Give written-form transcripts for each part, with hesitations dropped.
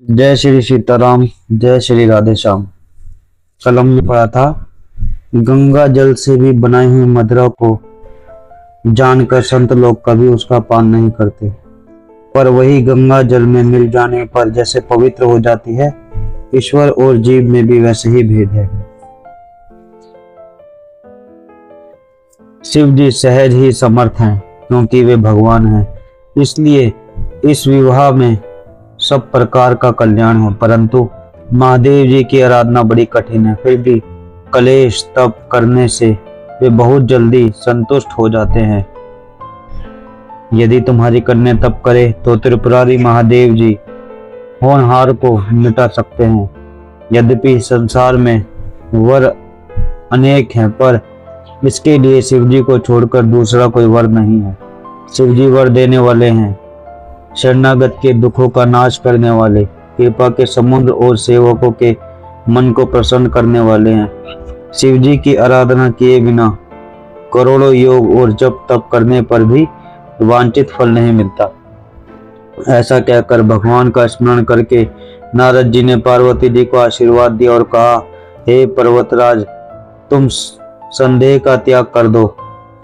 जय श्री सीताराम, जय श्री राधे श्याम। कल हमने पढ़ा था, गंगा जल से भी बनाई हुई मदिरा को जानकर संत लोग कभी उसका पान नहीं करते, पर वही गंगा जल में मिल जाने पर जैसे पवित्र हो जाती है, ईश्वर और जीव में भी वैसे ही भेद है। शिव जी सहज ही समर्थ हैं, क्योंकि वे भगवान हैं। इसलिए इस विवाह में सब प्रकार का कल्याण हो, परंतु महादेव जी की आराधना बड़ी कठिन है। फिर भी कलेश तप करने से वे बहुत जल्दी संतुष्ट हो जाते हैं। यदि तुम्हारी कन्या तप करे तो त्रिपुरारी महादेव जी होनहार को मिटा सकते हैं। यद्यपि संसार में वर अनेक हैं, पर इसके लिए शिवजी को छोड़कर दूसरा कोई वर नहीं है। शिवजी वर देने वाले हैं, शरणागत के दुखों का नाश करने वाले, कृपा के समुद्र और सेवकों के मन को प्रसन्न करने वाले हैं। शिवजी की आराधना किए बिना करोड़ों योग और जप तप करने पर भी वांछित फल नहीं मिलता। ऐसा कहकर भगवान का स्मरण करके नारद जी ने पार्वती जी को आशीर्वाद दिया और कहा, हे पर्वतराज, तुम संदेह का त्याग कर दो,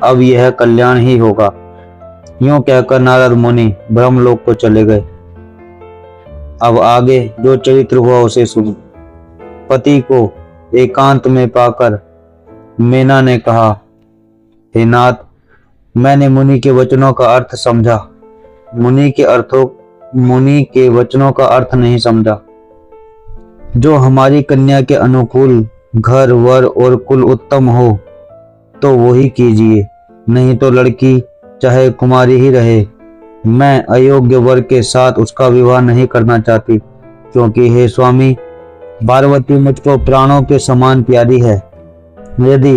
अब यह कल्याण ही होगा। यूं कहकर नारद मुनि ब्रह्मलोक को चले गए। अब आगे जो चरित्र हुआ उसे सुनो। पति को एकांत में पाकर मैना ने कहा, हे नाथ, मैंने मुनि के वचनों का अर्थ समझा, मुनि के वचनों का अर्थ नहीं समझा। जो हमारी कन्या के अनुकूल घर वर और कुल उत्तम हो तो वही कीजिए, नहीं तो लड़की चाहे कुमारी ही रहे। मैं अयोग्य वर के साथ उसका विवाह नहीं करना चाहती, क्योंकि हे स्वामी, पार्वती मुझको प्राणों के समान प्यारी है। यदि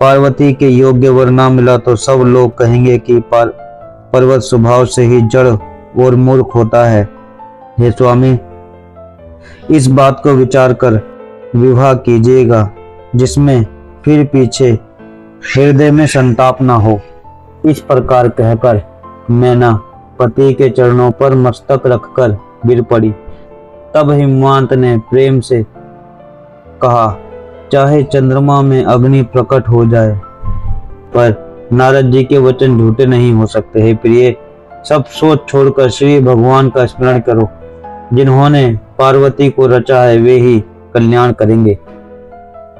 पार्वती के योग्य वर ना मिला तो सब लोग कहेंगे कि पर्वत स्वभाव से ही जड़ और मूर्ख होता है। हे स्वामी, इस बात को विचार कर विवाह कीजिएगा, जिसमें फिर पीछे हृदय में संताप ना हो। इस प्रकार कहकर मैना पति के चरणों पर मस्तक रखकर गिर पड़ी। तब हिमवंत ने प्रेम से कहा, चाहे चंद्रमा में अग्नि प्रकट हो जाए, पर नारद जी के वचन झूठे नहीं हो सकते। हे प्रिय, सब सोच छोड़कर श्री भगवान का स्मरण करो। जिन्होंने पार्वती को रचा है वे ही कल्याण करेंगे।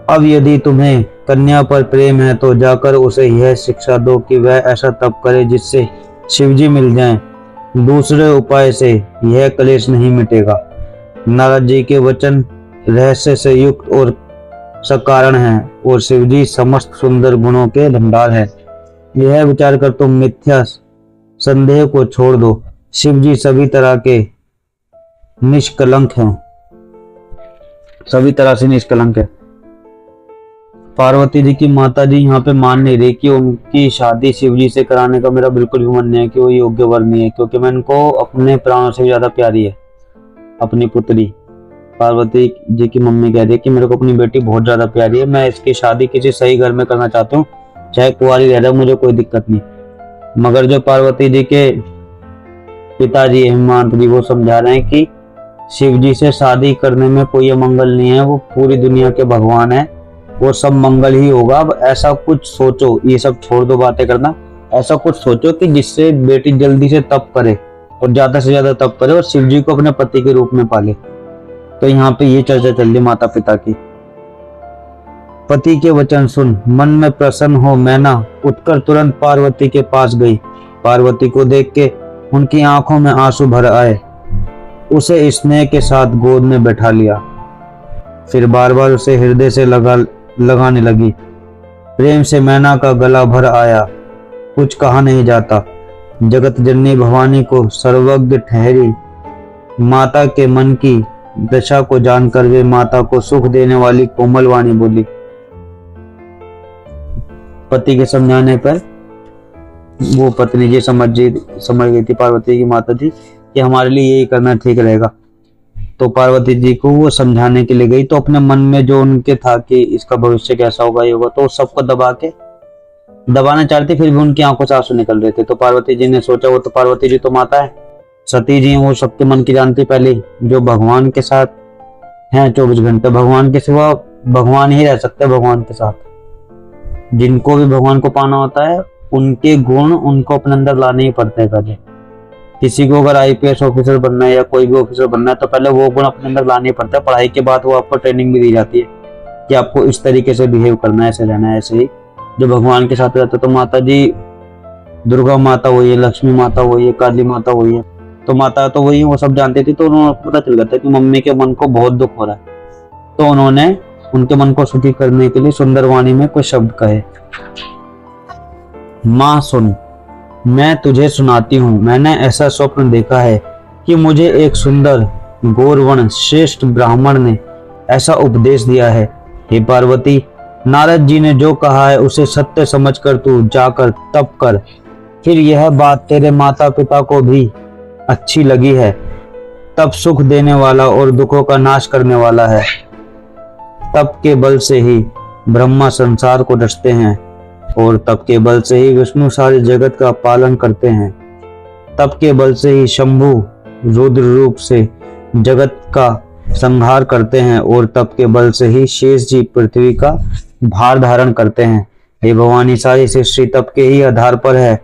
अब यदि तुम्हें कन्या पर प्रेम है तो जाकर उसे यह शिक्षा दो कि वह ऐसा तप करे जिससे शिवजी मिल जाएं। दूसरे उपाय से यह कलेश नहीं मिटेगा। नारद जी के वचन रहस्य से युक्त और सकारण हैं, और शिवजी समस्त सुंदर गुणों के भंडार है। यह विचार कर तुम मिथ्या संदेह को छोड़ दो। शिवजी सभी तरह के निष्कलंक हैं, सभी तरह से निष्कलंक है। पार्वती जी की माता जी यहाँ पे मान नहीं रही कि उनकी शादी शिवजी से कराने का मेरा बिल्कुल भी मन नहीं है, कि वो योग्य वर नहीं है, क्योंकि मैं इनको अपने प्राणों से भी ज्यादा प्यारी है। अपनी पुत्री पार्वती जी की मम्मी कह रही है कि मेरे को अपनी बेटी बहुत ज्यादा प्यारी है, मैं इसकी शादी किसी सही घर में करना चाहता हूँ, चाहे कुंवारी रह जाए, मुझे कोई दिक्कत नहीं। मगर जो पार्वती जी के पिताजी हिमवंत जी वो समझा रहे हैं कि शिवजी से शादी करने में कोई अमंगल नहीं है, वो पूरी दुनिया के भगवान है, वो सब मंगल ही होगा। अब ऐसा कुछ सोचो, ये सब छोड़ दो बातें करना, ऐसा कुछ सोचो कि जिससे बेटी जल्दी से तप करे और ज्यादा से ज्यादा तप करे और शिवजी को अपने पति के रूप में पाले। तो यहाँ पे ये चर्चा चल रही माता पिता की। पति के वचन सुन मन में प्रसन्न हो मैना उठकर तुरंत पार्वती के पास गई। पार्वती को देख के उनकी आंखों में आंसू भर आए। उसे स्नेह के साथ गोद में बैठा लिया, फिर बार बार उसे हृदय से लगाने लगी। प्रेम से मैना का गला भर आया। कुछ कहा नहीं जाता। जगत जननी भवानी को सर्वज्ञ ठहरी माता के मन की दशा को जानकर वे माता को सुख देने वाली कोमल वाणी बोली। पति के समझाने पर वो पत्नी जी समझ गई थी, पार्वती की माता जी, कि हमारे लिए यही करना ठीक रहेगा। तो पार्वती जी को वो समझाने के लिए गई, तो अपने मन में जो उनके था कि इसका भविष्य कैसा होगा ये होगा, तो सबको दबाना चाहती, फिर भी उनकी आंखों से आंसू निकल रहे थे। तो पार्वती जी ने सोचा वो तो पार्वती जी तो माता है, सती जी वो सबके मन की जानती पहले, जो भगवान के साथ हैं 24 घंटे, भगवान के सिवा भगवान ही रह सकते हैं भगवान के साथ। जिनको भी भगवान को पाना होता है उनके गुण उनको अपने अंदर लाने ही पड़ते हैं पहले। किसी को अगर आईपीएस ऑफिसर बनना है या कोई भी ऑफिसर बनना है तो पहले वो गुण अपने अंदर लाने ही पड़ता है। पढ़ाई के बाद वो आपको ट्रेनिंग भी दी जाती है कि आपको इस तरीके से बिहेव करना है, ऐसे रहना है, ऐसे ही। जो भगवान के साथ रहता है तो माता जी दुर्गा माता वही है, लक्ष्मी माता वही है, काली माता वही है, तो माता तो वही, वो सब जानती थी। तो उन्होंने पता चल गया था कि मम्मी के मन को बहुत दुख हो रहा है, तो उन्होंने उनके मन को सुखी करने के लिए सुंदर वाणी में कुछ शब्द कहे। माँ सुन, मैं तुझे सुनाती हूँ। मैंने ऐसा स्वप्न देखा है कि मुझे एक सुंदर गौरवर्ण श्रेष्ठ ब्राह्मण ने ऐसा उपदेश दिया है। हे पार्वती, नारद जी ने जो कहा है उसे सत्य समझकर तू जाकर तप कर। फिर यह बात तेरे माता पिता को भी अच्छी लगी है। तप सुख देने वाला और दुखों का नाश करने वाला है। तप के बल से ही ब्रह्मा संसार को रचते हैं और तप के बल से ही विष्णु सारे जगत का पालन करते हैं। तप के बल से ही शंभु रुद्र रूप से जगत का संहार करते हैं और तप के बल से ही शेष जी पृथ्वी का भार धारण करते हैं। हे भवानी, सारी सृष्टि तप के ही आधार पर है,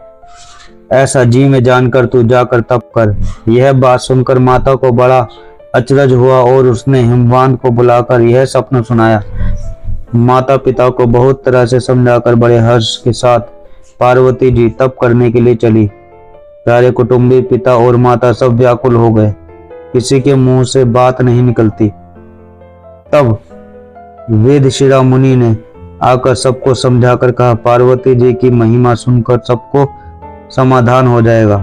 ऐसा जी में जानकर तू जाकर तप कर। यह बात सुनकर माता को बड़ा अचरज हुआ और उसने हिमवान को बुलाकर यह स्वप्न सुनाया। माता पिता को बहुत तरह से समझाकर बड़े हर्ष के साथ पार्वती जी तप करने के लिए चली। प्यारे कुटुंबी पिता और माता सब व्याकुल हो गए, किसी के मुंह से बात नहीं निकलती। तब वेदशिरा मुनि ने आकर सबको समझाकर कहा, पार्वती जी की महिमा सुनकर सबको समाधान हो जाएगा।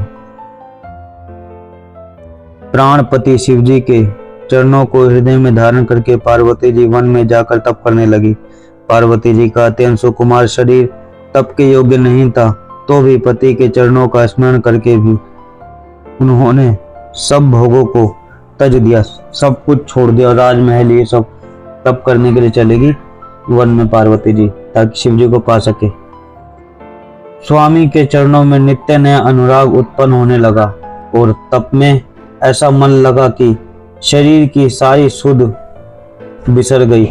प्राणपति शिव जी के चरणों को हृदय में धारण करके पार्वती जी वन में जाकर तप करने लगी। पार्वती जी का अत्यंत सुकुमार शरीर तप के योग्य नहीं था, तो भी पति के चरणों का स्मरण करके भी उन्होंने सब भोगों को तज दिया, सब कुछ छोड़ दिया और राजमहल ये सब तप करने के लिए चलेगी वन में पार्वती जी, ताकि शिव जी को पा सके। स्वामी के चरणों में नित्य नया अनुराग उत्पन्न होने लगा और तप में ऐसा मन लगा कि शरीर की सारी सुध बिसर गई।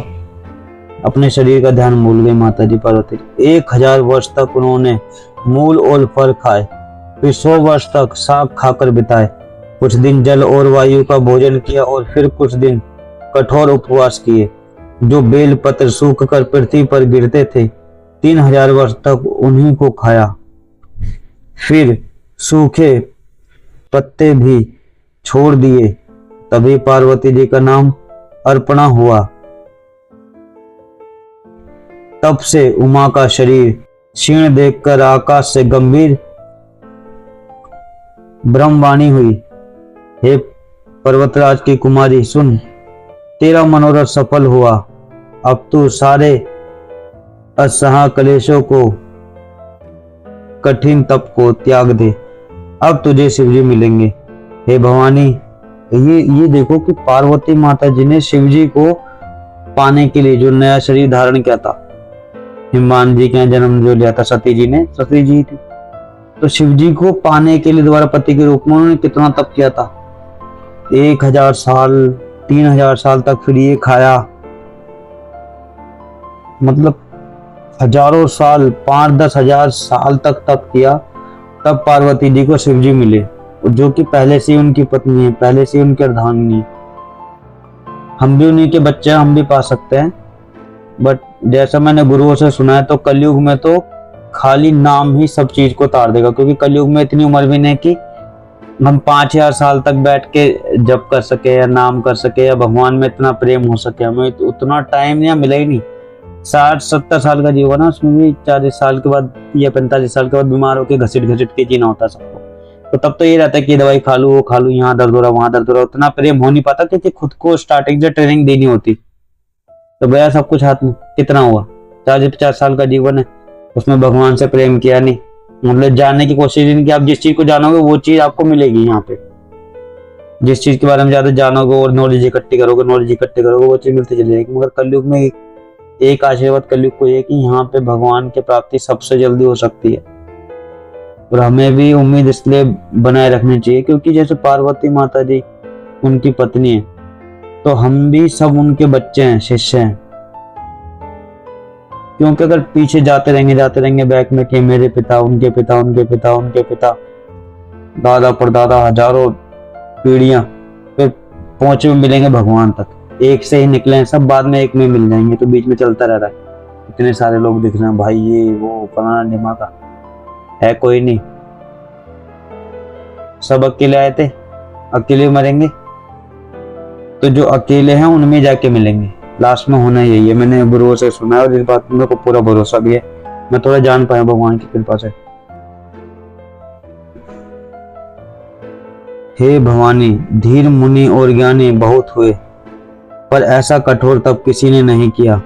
अपने शरीर का ध्यान भूल गई माता जी पार्वती। 1000 वर्ष तक उन्होंने मूल और फल खाए, फिर 100 वर्ष तक साग खाकर बिताए। कुछ दिन जल और वायु का भोजन किया और फिर कुछ दिन कठोर उपवास किए, जो बेल पत्र सूख कर पृथ्वी पर गिरते थे। 3000 वर्ष तक उन्हीं को खाया, फिर सूखे पत्ते भी छोड़ दिए। तभी पार्वती जी का नाम अर्पणा हुआ। तब से उमा का शरीर क्षीण देखकर आकाश से गंभीर ब्रह्मवाणी हुई, हे पर्वतराज की कुमारी सुन, तेरा मनोरथ सफल हुआ। अब तू सारे असहा कलेशों को, कठिन तप को त्याग दे। अब तुझे शिवजी मिलेंगे। हे भवानी, ये देखो कि पार्वती माता जी ने शिवजी को पाने के लिए जो नया शरीर धारण किया था, हिमान जी के जन्म जो लिया था सती जी ने, सती जी थी, तो शिवजी को पाने के लिए दोबारा पति के रूप में उन्होंने कितना तप किया था। 1000 साल 3000 साल तक फिर ये खाया, मतलब हजारों साल 5-10 हजार साल तक तप किया, तब पार्वती जी को शिवजी मिले, जो कि पहले से उनकी पत्नी है, पहले से उनकी अर्धांगिनी है। हम भी उन्हीं के बच्चे हैं, हम भी पा सकते हैं, बट जैसा मैंने गुरुओं से सुना है तो कलयुग में तो खाली नाम ही सब चीज को तार देगा, क्योंकि कलयुग में इतनी उम्र भी नहीं कि हम 5000 साल तक बैठ के जप कर सके या नाम कर सके या भगवान में इतना प्रेम हो सके। हमें तो उतना टाइम या मिला ही नहीं। 60-70 साल का जीवन है, उसमें भी 40 साल के बाद या 45 साल के बाद बीमार होकर घसीट के जीना होता है सबको। तो तब तो ये रहता है कि दवाई खा लूँ, वो खा लूँ, यहाँ दर्द हो रहा वहां दर्द हो रहा, उतना प्रेम हो नहीं पाता, क्योंकि खुद को स्टार्टिंग से ट्रेनिंग देनी होती। तो भैया सब कुछ हाथ में कितना हुआ, 40-50 साल का जीवन है, उसमें भगवान से प्रेम किया नहीं, मतलब जानने की कोशिश नहीं की। आप जिस चीज को जानोगे वो चीज आपको मिलेगी। यहाँ पे जिस चीज के बारे में ज्यादा जानोगे और नॉलेज इकट्ठी करोगे वो चीज मिलती चली जाएगी। मगर कलयुग में एक आशीर्वाद कलयुग को ये कि यहाँ पे भगवान की प्राप्ति सबसे जल्दी हो सकती है। और हमें भी उम्मीद इसलिए बनाए रखनी चाहिए क्योंकि जैसे पार्वती माता जी उनकी पत्नी है, तो हम भी सब उनके बच्चे हैं, शिष्य हैं। क्योंकि अगर पीछे जाते रहेंगे बैक में कि मेरे पिता, उनके पिता, उनके पिता, उनके पिता, दादा परदादा, हजारों पीढ़ियां, फिर पहुंचे हुए मिलेंगे भगवान तक। एक से ही निकले हैं सब, बाद में एक में मिल जाएंगे, तो बीच में चलता रह रहा है। इतने सारे लोग दिख रहे हैं भाई, ये वो फलाना ढिमाका, है कोई नहीं। सब अकेले आए थे, अकेले मरेंगे, तो जो अकेले हैं उनमें जाके मिलेंगे। लास्ट में होना यही है, मैंने गुरुओं से सुना है और इस बात में मेरे को पूरा भरोसा भी है। मैं थोड़ा जान पाया भगवान की कृपा से। हे भवानी, धीर मुनि और ज्ञानी बहुत हुए, पर ऐसा कठोर तप किसी ने नहीं किया।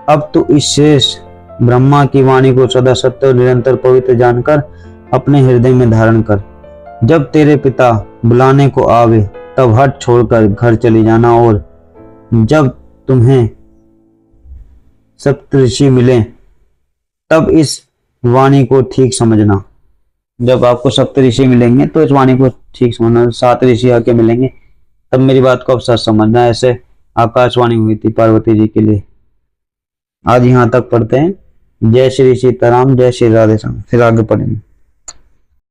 अब तो इस शेष ब्रह्मा की वाणी को सदा सत्य और निरंतर पवित्र जानकर अपने हृदय में धारण कर। जब तेरे पिता बुलाने को आवे तब हट छोड़कर घर चली जाना, और जब तुम्हें सप्तऋषि मिले तब इस वाणी को ठीक समझना। जब आपको सप्तऋषि मिलेंगे तो इस वाणी को ठीक समझना। 7 ऋषि आके मिलेंगे तब मेरी बात को अब सच समझना। ऐसे आकाशवाणी हुई थी पार्वती जी के लिए। आज यहाँ तक पढ़ते हैं। जय श्री सीताराम, जय श्री राधे श्याम। फिर आगे पढ़ेंगे।